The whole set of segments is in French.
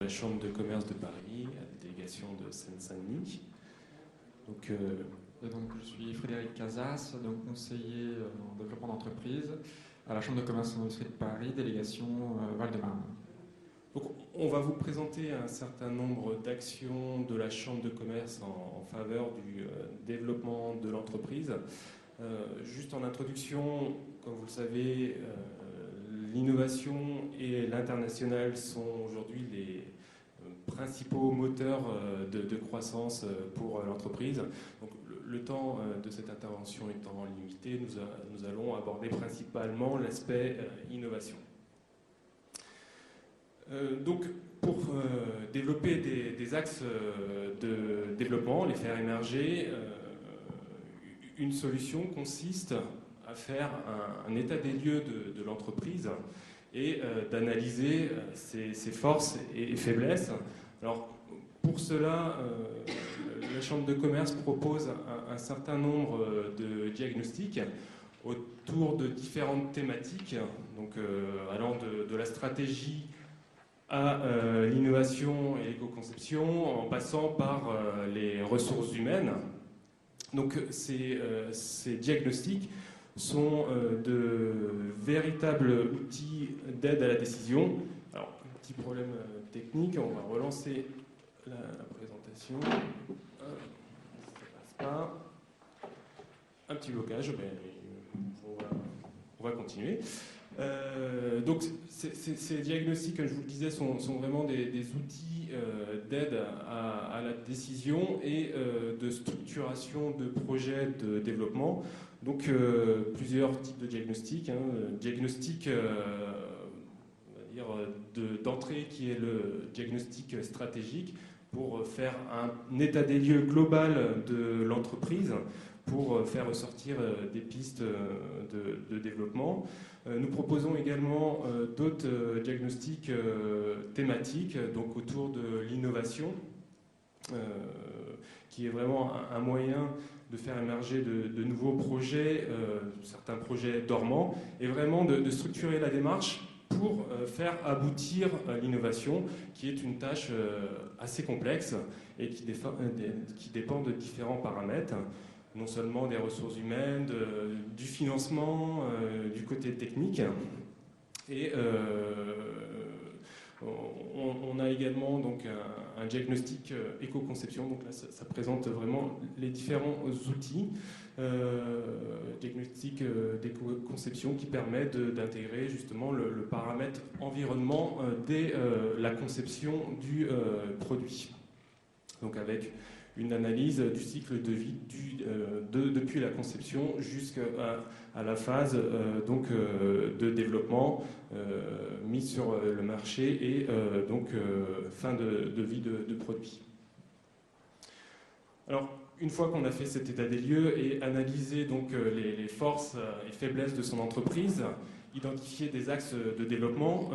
La Chambre de commerce de Paris, à la délégation de Seine-Saint-Denis. Donc, je suis Frédéric Casas, donc conseiller en développement d'entreprise à la Chambre de commerce et d'industrie de Paris, délégation Val-de-Marne. Donc, on va vous présenter un certain nombre d'actions de la Chambre de commerce en faveur du développement de l'entreprise. Juste en introduction, comme vous le savez, l'innovation et l'international sont aujourd'hui les principaux moteurs de croissance pour l'entreprise. Donc, le temps de cette intervention étant limité, nous allons aborder principalement l'aspect innovation. Donc, pour développer des axes de développement, les faire émerger, une solution consiste à faire un état des lieux de l'entreprise et d'analyser ses forces et faiblesses. Alors, pour cela, la Chambre de commerce propose un certain nombre de diagnostics autour de différentes thématiques, donc allant de la stratégie à l'innovation et l'éco-conception, en passant par les ressources humaines. Donc ces diagnostics sont de véritables outils d'aide à la décision. Alors, un petit problème technique, on va relancer la présentation. Ça ne passe pas. Un petit blocage, mais on va continuer. Donc ces diagnostics, comme je vous le disais, sont vraiment des outils d'aide à la décision et de structuration de projets de développement. Donc plusieurs types de diagnostics. Diagnostic d'entrée qui est le diagnostic stratégique pour faire un état des lieux global de l'entreprise, pour faire ressortir des pistes de développement. Nous proposons également d'autres diagnostics thématiques, donc autour de l'innovation, qui est vraiment un moyen de faire émerger de nouveaux projets, certains projets dormants, et vraiment de structurer la démarche pour faire aboutir l'innovation, qui est une tâche assez complexe et qui dépend de différents paramètres, non seulement des ressources humaines, du financement, du côté technique. Et on a également donc un diagnostic éco-conception. Donc là, ça présente vraiment les différents outils. Diagnostic d'éco-conception qui permet d'intégrer justement le paramètre environnement dès la conception du produit. Donc avec une analyse du cycle de vie depuis la conception jusqu'à la phase de développement mise sur le marché et fin de vie de produit. Alors, une fois qu'on a fait cet état des lieux et analysé donc les forces et faiblesses de son entreprise, identifier des axes de développement,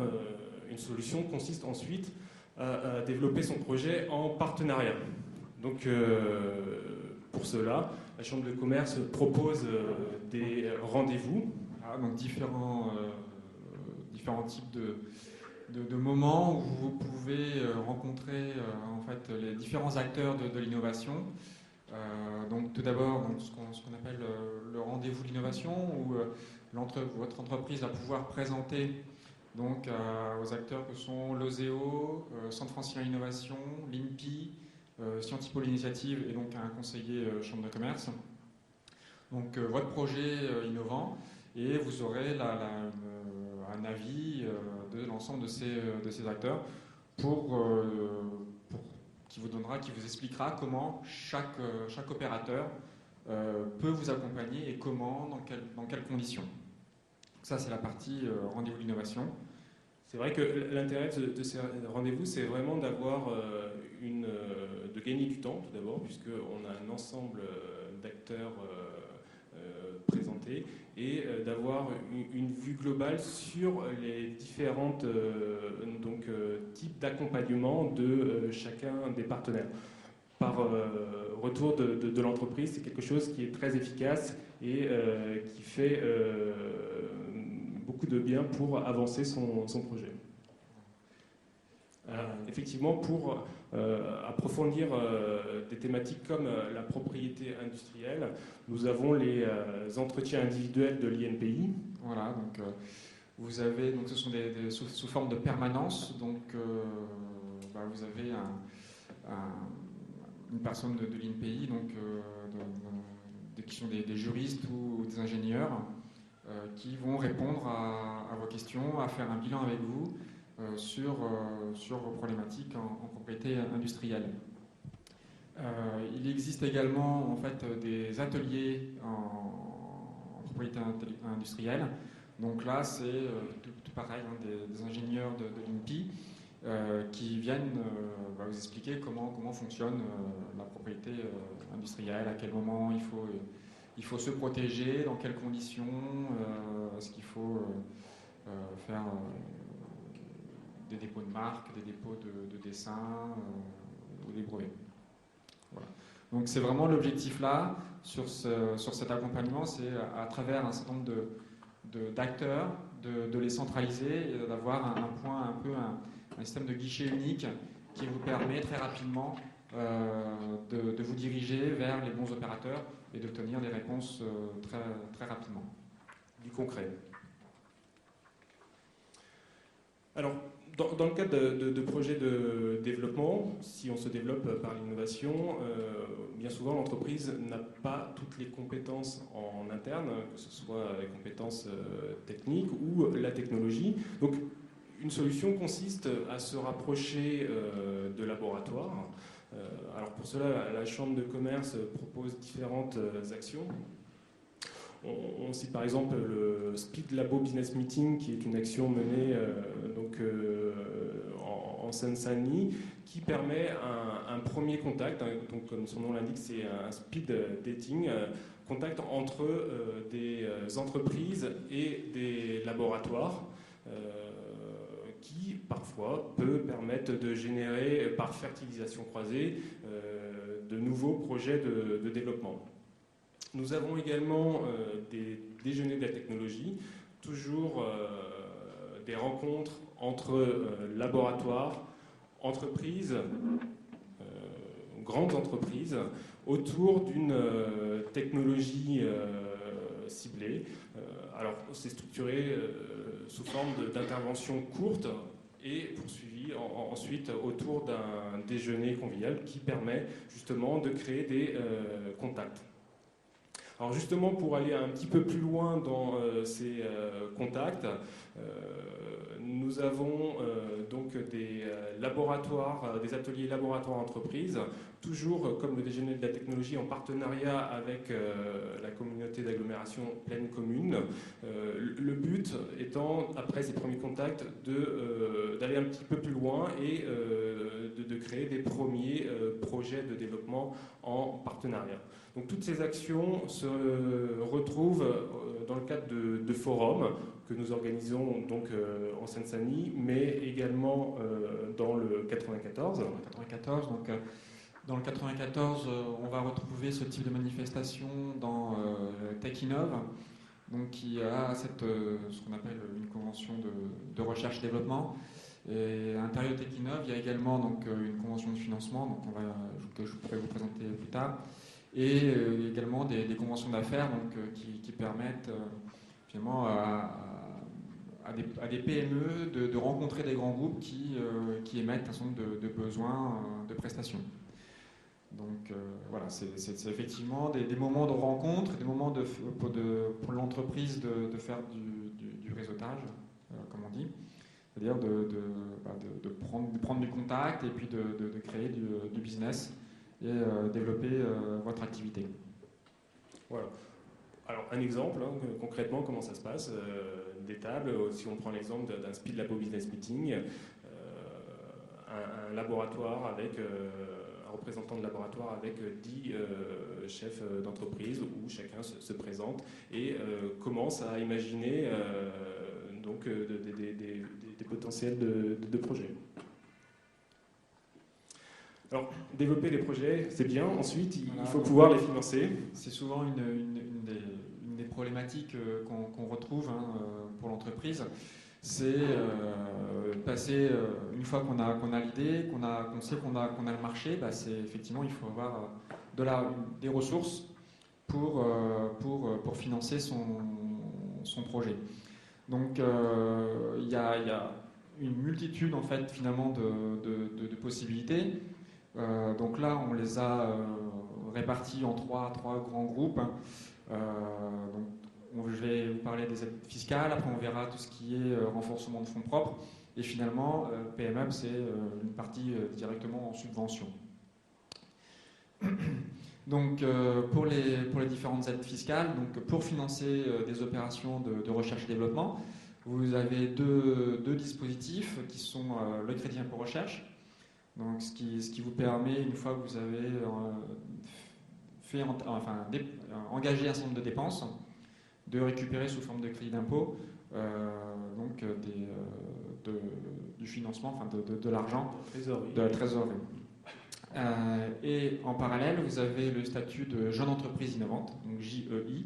une solution consiste ensuite à développer son projet en partenariat. Donc, pour cela, la Chambre de commerce propose des rendez-vous. Donc différents types de moments où vous pouvez rencontrer en fait les différents acteurs de l'innovation. Donc tout d'abord ce qu'on appelle le rendez-vous de l'innovation, où votre entreprise va pouvoir présenter donc aux acteurs que sont l'OSEO, Centre Francilien Innovation, l'INPI, Scientipo l'initiative et donc un conseiller chambre de commerce. Donc votre projet innovant, et vous aurez un avis de l'ensemble de ces acteurs qui vous expliquera comment chaque opérateur peut vous accompagner et comment, dans quelles conditions. Donc ça, c'est la partie rendez-vous d'innovation. C'est vrai que l'intérêt de ces rendez-vous, c'est vraiment de gagner du temps, tout d'abord, puisqu'on a un ensemble d'acteurs présentés, et d'avoir une vue globale sur les différentes types d'accompagnement de chacun des partenaires. Par retour de l'entreprise, c'est quelque chose qui est très efficace et qui fait beaucoup de bien pour avancer son projet. Effectivement, pour approfondir des thématiques comme la propriété industrielle, nous avons les entretiens individuels de l'INPI. Voilà, donc vous avez, donc ce sont sous forme de permanence, donc vous avez une personne de l'INPI, donc qui sont des juristes ou des ingénieurs qui vont répondre à vos questions, à faire un bilan avec vous sur vos problématiques en propriété industrielle. Il existe également en fait des ateliers en propriété industrielle. Donc là, c'est tout pareil, hein, des ingénieurs de l'INPI qui viennent vous expliquer comment fonctionne la propriété industrielle, à quel moment il faut se protéger, dans quelles conditions, est-ce qu'il faut faire des dépôts de marques, des dépôts de dessins ou des brevets. Voilà. Donc c'est vraiment l'objectif là, sur cet accompagnement, c'est à travers un certain nombre d'acteurs, de les centraliser et d'avoir un système de guichet unique qui vous permet très rapidement de vous diriger vers les bons opérateurs et d'obtenir des réponses très, très rapidement. Du concret. Alors, dans le cadre de projets de développement, si on se développe par l'innovation, bien souvent l'entreprise n'a pas toutes les compétences en interne, que ce soit les compétences techniques ou la technologie. Donc, une solution consiste à se rapprocher de laboratoires. Alors pour cela, la Chambre de commerce propose différentes actions. On cite par exemple le Speed Labo Business Meeting, qui est une action menée en Seine-Saint-Denis, qui permet un premier contact, donc comme son nom l'indique, c'est un speed dating, contact entre des entreprises et des laboratoires, qui parfois peut permettre de générer par fertilisation croisée de nouveaux projets de développement. Nous avons également des déjeuners de la technologie, toujours des rencontres entre laboratoires, entreprises, grandes entreprises, autour d'une technologie ciblée. Alors, c'est structuré sous forme d'interventions courtes et poursuivi ensuite autour d'un déjeuner convivial qui permet justement de créer des contacts. Alors justement, pour aller un petit peu plus loin dans ces contacts, nous avons donc des laboratoires, des ateliers laboratoires entreprises, toujours comme le déjeuner de la technologie en partenariat avec la communauté d'agglomération Pleine Commune. Le but étant, après ces premiers contacts, d'aller un petit peu plus loin et de créer des premiers projets de développement en partenariat. Donc toutes ces actions se retrouvent dans le cadre de forums que nous organisons donc en Seine-Saint-Denis, mais également dans le 94. Dans le 94, on va retrouver ce type de manifestation dans TechInnov, donc qui a ce qu'on appelle une convention de recherche et développement. Et à l'intérieur de TechInnov, il y a également donc, une convention de financement donc que je pourrais vous présenter plus tard, et également des conventions d'affaires donc, qui permettent finalement à des PME de rencontrer des grands groupes qui émettent un certain nombre de besoins de prestations. Donc voilà, c'est effectivement des moments de rencontre, des moments pour l'entreprise de faire du réseautage, comme on dit. C'est-à-dire de prendre du contact et puis de créer du business et développer votre activité. Voilà. Alors un exemple, hein, concrètement comment ça se passe, des tables, si on prend l'exemple d'un Speed Labo Business Meeting, un laboratoire avec un représentant de laboratoire avec 10 chefs d'entreprise où chacun se présente et commence à imaginer donc des potentiels de projets. Alors, développer les projets, c'est bien. Ensuite, il faut pouvoir les financer. C'est souvent une des problématiques qu'on retrouve pour l'entreprise. C'est passer, une fois qu'on a l'idée, qu'on sait qu'on a le marché, c'est effectivement, il faut avoir des ressources pour financer son projet. Donc il y a une multitude en fait finalement de possibilités. Donc là, on les a répartis en trois grands groupes. Je vais vous parler des aides fiscales, après on verra tout ce qui est renforcement de fonds propres, et finalement, PMUP, c'est une partie directement en subvention. Donc, pour les différentes aides fiscales, donc pour financer des opérations de recherche et développement, vous avez deux dispositifs qui sont le crédit impôt recherche, donc ce qui vous permet, une fois que vous avez engagé un certain nombre de dépenses, de récupérer sous forme de crédit d'impôt du financement, de l'argent, de la trésorerie. Et en parallèle, vous avez le statut de jeune entreprise innovante, donc JEI,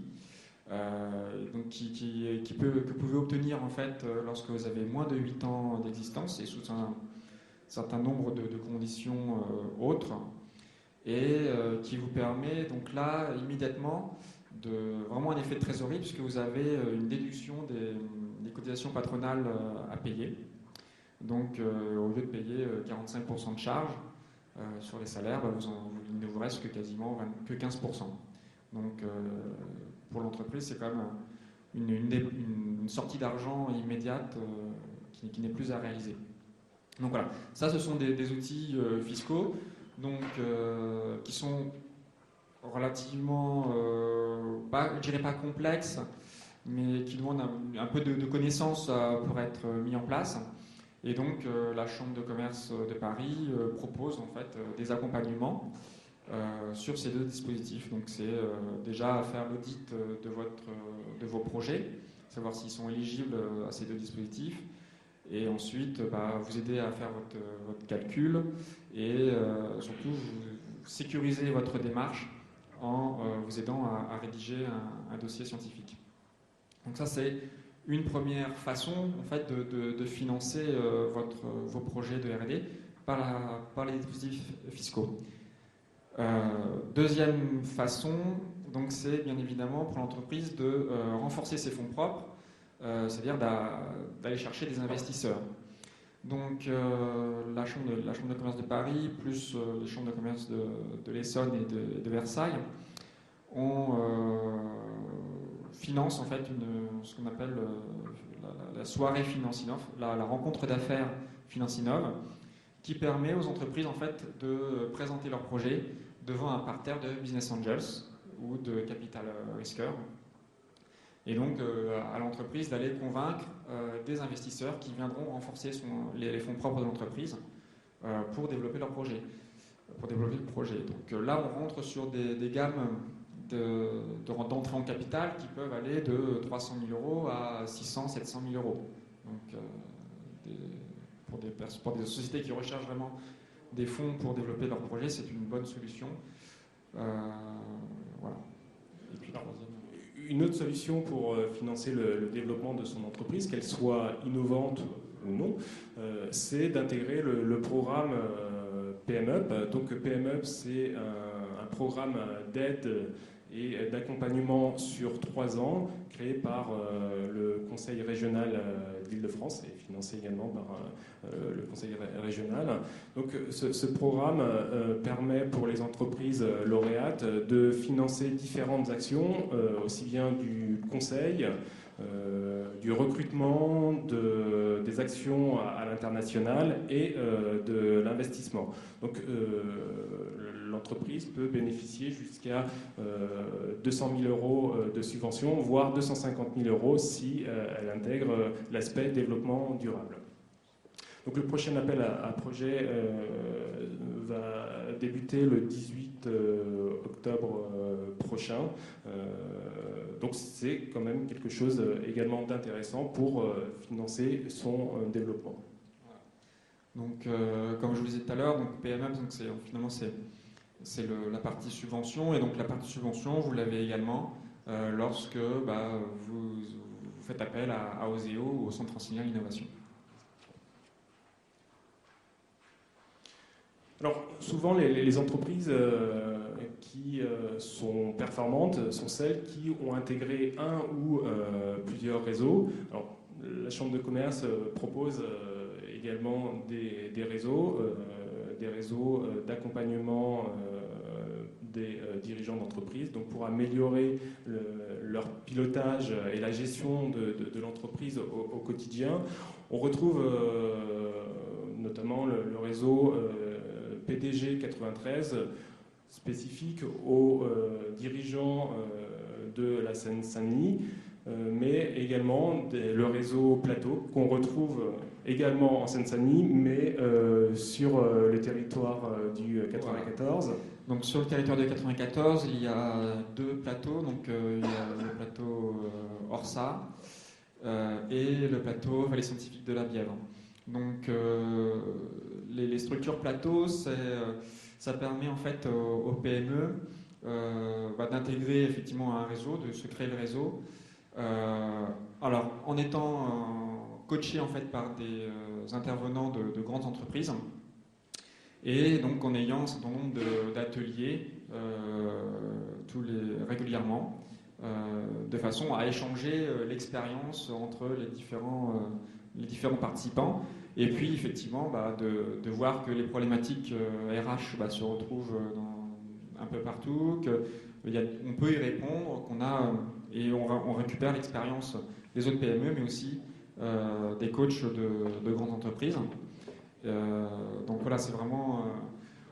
que vous pouvez obtenir en fait lorsque vous avez moins de 8 ans d'existence et sous un certain nombre de conditions autres, et qui vous permet donc là immédiatement vraiment un effet de trésorerie, puisque vous avez une déduction des cotisations patronales à payer. Donc au lieu de payer 45% de charges sur les salaires, il ne vous reste que quasiment que 15%. Donc pour l'entreprise, c'est quand même une sortie d'argent immédiate qui n'est plus à réaliser. Donc voilà, ça ce sont des outils fiscaux donc, qui sont relativement, je dirais pas complexes, mais qui demandent un peu de connaissances pour être mis en place. Et donc la Chambre de commerce de Paris propose en fait des accompagnements sur ces deux dispositifs. Donc c'est déjà faire l'audit de vos projets, savoir s'ils sont éligibles à ces deux dispositifs, et ensuite vous aider à faire votre calcul et surtout vous sécuriser votre démarche en vous aidant à rédiger un dossier scientifique. Donc ça c'est une première façon en fait de financer vos projets de R&D par les dispositifs fiscaux. Deuxième façon, donc c'est bien évidemment pour l'entreprise de renforcer ses fonds propres, c'est-à-dire d'aller chercher des investisseurs. Donc la Chambre de commerce de Paris plus les chambres de commerce de l'Essonne et de Versailles finance en fait ce qu'on appelle la soirée Financinov, la rencontre d'affaires Financinov, qui permet aux entreprises en fait de présenter leurs projets devant un parterre de business angels ou de capital risqueurs, et donc à l'entreprise d'aller convaincre des investisseurs qui viendront renforcer les fonds propres de l'entreprise pour développer leur projet, pour développer le projet. Donc là on rentre sur des gammes d'entrée en capital qui peuvent aller de 300 000 euros à 600 700 000 euros. Donc pour des sociétés qui recherchent vraiment des fonds pour développer leur projet, c'est une bonne solution. Voilà. Et puis une autre solution pour financer le développement de son entreprise, qu'elle soit innovante ou non, c'est d'intégrer le programme PMUP. Donc PMUP, c'est un programme d'aide et d'accompagnement sur 3 ans, créé par le Conseil régional d'Île-de-France et financé également par le Conseil régional. Donc ce programme permet pour les entreprises lauréates de financer différentes actions, aussi bien du conseil, du recrutement, des actions à l'international et de l'investissement. Donc l'entreprise peut bénéficier jusqu'à 200 000 euros de subvention, voire 250 000 euros si elle intègre l'aspect développement durable. Donc le prochain appel à projet va débuter le 18 octobre prochain. Donc c'est quand même quelque chose également d'intéressant pour financer son développement. Donc comme je vous disais tout à l'heure, PMM, finalement c'est la partie subvention, et donc la partie subvention vous l'avez également lorsque vous faites appel à Oseo ou au Centre Francilien Innovation. Alors, souvent, les entreprises qui sont performantes sont celles qui ont intégré un ou plusieurs réseaux. Alors, la Chambre de commerce propose également des réseaux d'accompagnement des dirigeants d'entreprise, donc pour améliorer leur pilotage et la gestion de l'entreprise au quotidien. On retrouve notamment le réseau PDG 93, spécifique aux dirigeants de la Seine-Saint-Denis, mais également le réseau Plateau, qu'on retrouve également en Seine-Saint-Denis, mais sur le territoire du 94. Voilà. Donc sur le territoire du 94, il y a 2 plateaux. Donc il y a le plateau Orsa et le plateau Vallée Scientifique de la Bièvre. Donc les structures plateaux, ça permet en fait aux PME d'intégrer effectivement un réseau, de se créer le réseau. Alors en étant coaché en fait par des intervenants de grandes entreprises, et donc en ayant un certain nombre d'ateliers régulièrement, de façon à échanger l'expérience entre les différents participants, et puis effectivement de voir que les problématiques RH se retrouvent un peu partout, qu'on peut y répondre, et on récupère l'expérience des autres PME, mais aussi des coachs de grandes entreprises. Donc voilà, c'est vraiment...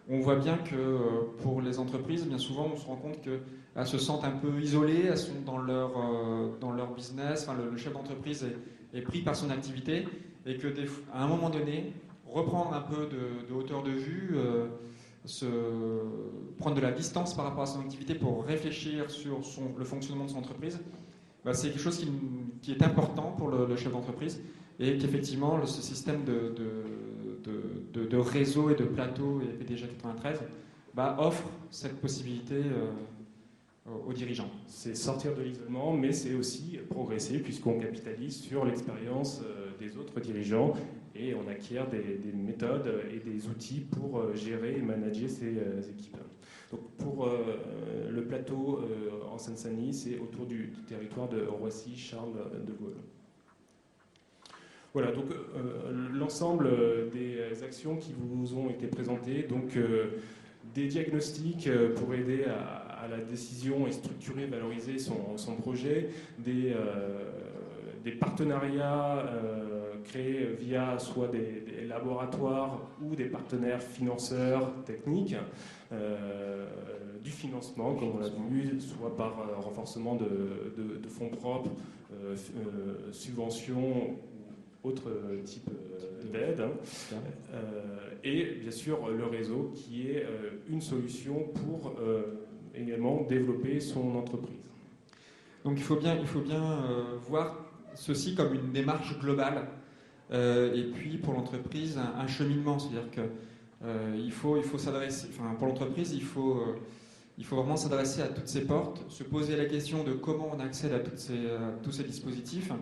on voit bien que pour les entreprises, bien souvent, on se rend compte qu'elles se sentent un peu isolées, elles sont dans leur business, enfin, le chef d'entreprise est pris par son activité, et qu'à un moment donné, reprendre un peu de hauteur de vue, prendre de la distance par rapport à son activité pour réfléchir sur le fonctionnement de son entreprise, c'est quelque chose qui est important pour le chef d'entreprise, et qu'effectivement, ce système de réseau et de plateau et PDG 93 offre cette possibilité aux dirigeants. C'est sortir de l'isolement, mais c'est aussi progresser, puisqu'on capitalise sur l'expérience des autres dirigeants et on acquiert des méthodes et des outils pour gérer et manager ces équipes. Donc pour le plateau en Seine-Saint-Denis, c'est autour du territoire de Roissy-Charles de Gaulle. Voilà, donc l'ensemble des actions qui vous ont été présentées, donc des diagnostics pour aider à la décision et structurer, valoriser son projet, des partenariats créés via soit des laboratoires ou des partenaires financeurs techniques, du financement, comme on l'a vu, soit par renforcement de fonds propres, subventions, autre type d'aide, et bien sûr le réseau qui est une solution pour également développer son entreprise. Donc il faut bien voir ceci comme une démarche globale, et puis pour l'entreprise un cheminement, c'est-à-dire que il faut s'adresser, enfin pour l'entreprise il faut vraiment s'adresser à toutes ces portes, se poser la question de comment on accède à tous ces dispositifs.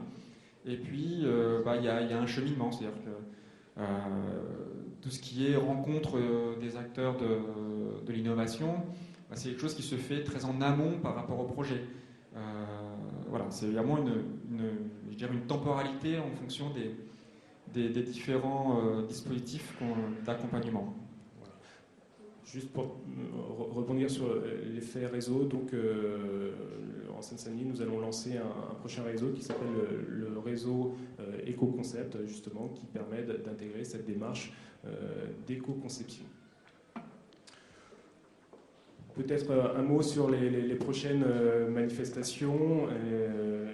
Et puis, il y a un cheminement, c'est-à-dire que tout ce qui est rencontre des acteurs de l'innovation, c'est quelque chose qui se fait très en amont par rapport au projet. Voilà, c'est vraiment une temporalité en fonction des différents dispositifs d'accompagnement. Voilà. Juste pour rebondir sur l'effet réseau, donc en Seine-Saint-Denis, nous allons lancer un prochain réseau qui s'appelle le réseau Éco-Concept, justement, qui permet d'intégrer cette démarche d'éco-conception. Peut-être un mot sur les prochaines manifestations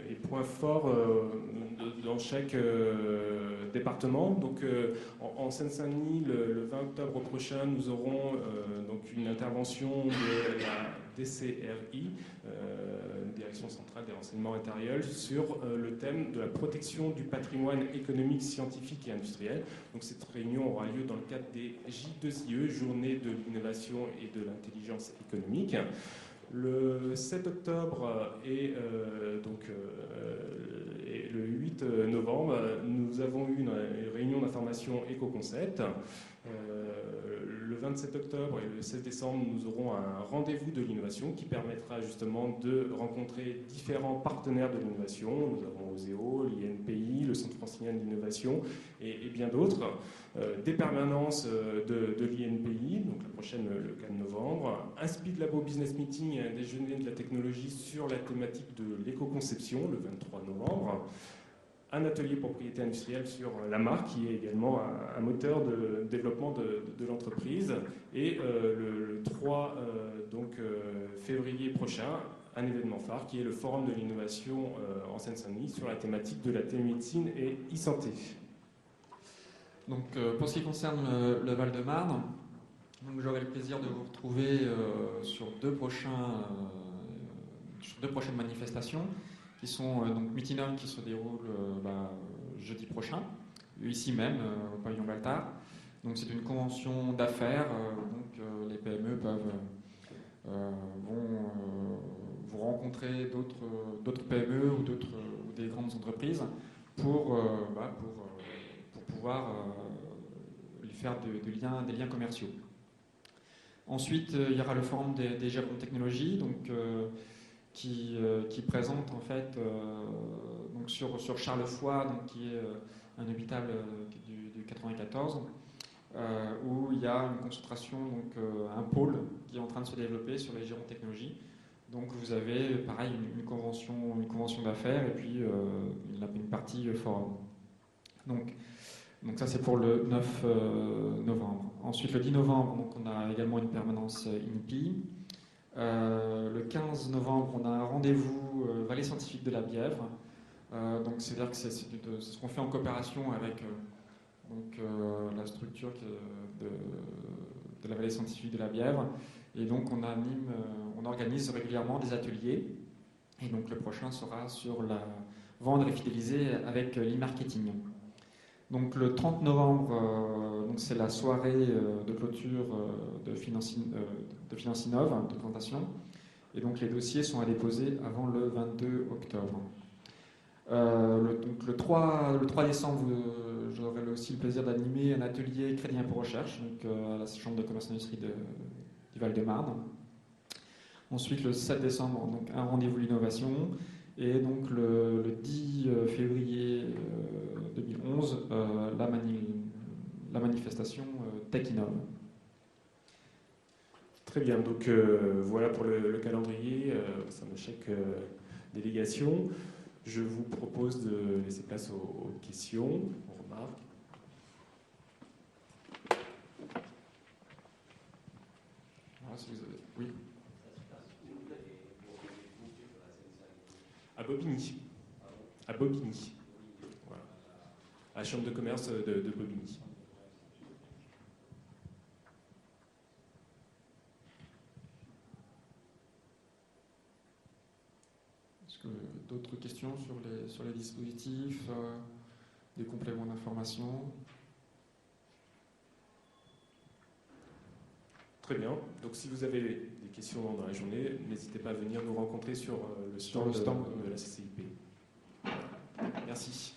et points forts dans chaque département. Donc, en Seine-Saint-Denis, le 20 octobre prochain, nous aurons donc une intervention de la DCRI, Direction centrale des renseignements intérieurs, sur le thème de la protection du patrimoine économique, scientifique et industriel. Donc, cette réunion aura lieu dans le cadre des J2IE, Journée de l'innovation et de l'intelligence économique. Le 7 octobre et le 8 novembre, nous avons eu une réunion d'information Éco-Concept. Le le 27 octobre et le 16 décembre, nous aurons un rendez-vous de l'innovation qui permettra justement de rencontrer différents partenaires de l'innovation. Nous avons Oseo, l'INPI, le Centre francilien de l'innovation et bien d'autres. Des permanences de l'INPI, donc la prochaine le 4 novembre. Un Speed Labo Business Meeting, un déjeuner de la technologie sur la thématique de l'éco-conception le 23 novembre. Un atelier propriété industrielle sur la marque, qui est également un moteur de développement de l'entreprise. Et le 3 février prochain, un événement phare qui est le Forum de l'innovation en Seine-Saint-Denis sur la thématique de la télémédecine et e-santé. Donc, pour ce qui concerne le Val-de-Marne, j'aurai le plaisir de vous retrouver sur deux prochaines manifestations, qui sont donc Meetinum qui se déroule jeudi prochain, ici même au pavillon Baltard. Donc c'est une convention d'affaires, les PME vont rencontrer d'autres PME ou des grandes entreprises pour pouvoir lui faire des liens commerciaux. Ensuite, il y aura le forum des gérants de technologie, donc qui présente en fait donc sur Charlefoix, donc qui est un hôpital du 94, où il y a une concentration, donc un pôle qui est en train de se développer sur les gérants de technologie. Donc vous avez pareil une convention d'affaires et puis une partie forum. Donc ça c'est pour le 9 novembre. Ensuite le 10 novembre, donc, on a également une permanence INPI. Le 15 novembre, on a un rendez-vous Vallée Scientifique de la Bièvre. Donc c'est-à-dire que c'est ce qu'on fait en coopération avec la structure de la Vallée Scientifique de la Bièvre. Et donc on organise régulièrement des ateliers. Et donc le prochain sera sur la vendre et fidéliser avec l'e-marketing. Donc le 30 novembre, c'est la soirée de clôture de Financinov, de présentation. Et donc les dossiers sont à déposer avant le 22 octobre. Donc le 3 décembre, j'aurai aussi le plaisir d'animer un atelier Crédit Impôt Recherche, donc à la Chambre de commerce et d'industrie du Val-de-Marne. Ensuite le 7 décembre, donc un rendez-vous l'innovation. Et donc le 10 février 2011, la manifestation TechInnov. Très bien, donc voilà pour le calendrier, ça me chèque délégation. Je vous propose de laisser place aux questions, aux remarques. Voilà, si vous avez... Oui. À Bobigny. À Bobigny. Voilà. À la chambre de commerce de Bobigny. Est-ce que d'autres questions sur les dispositifs, des compléments d'information? Très bien. Donc si vous avez des questions dans la journée, n'hésitez pas à venir nous rencontrer sur le stand de la CCIP. Merci.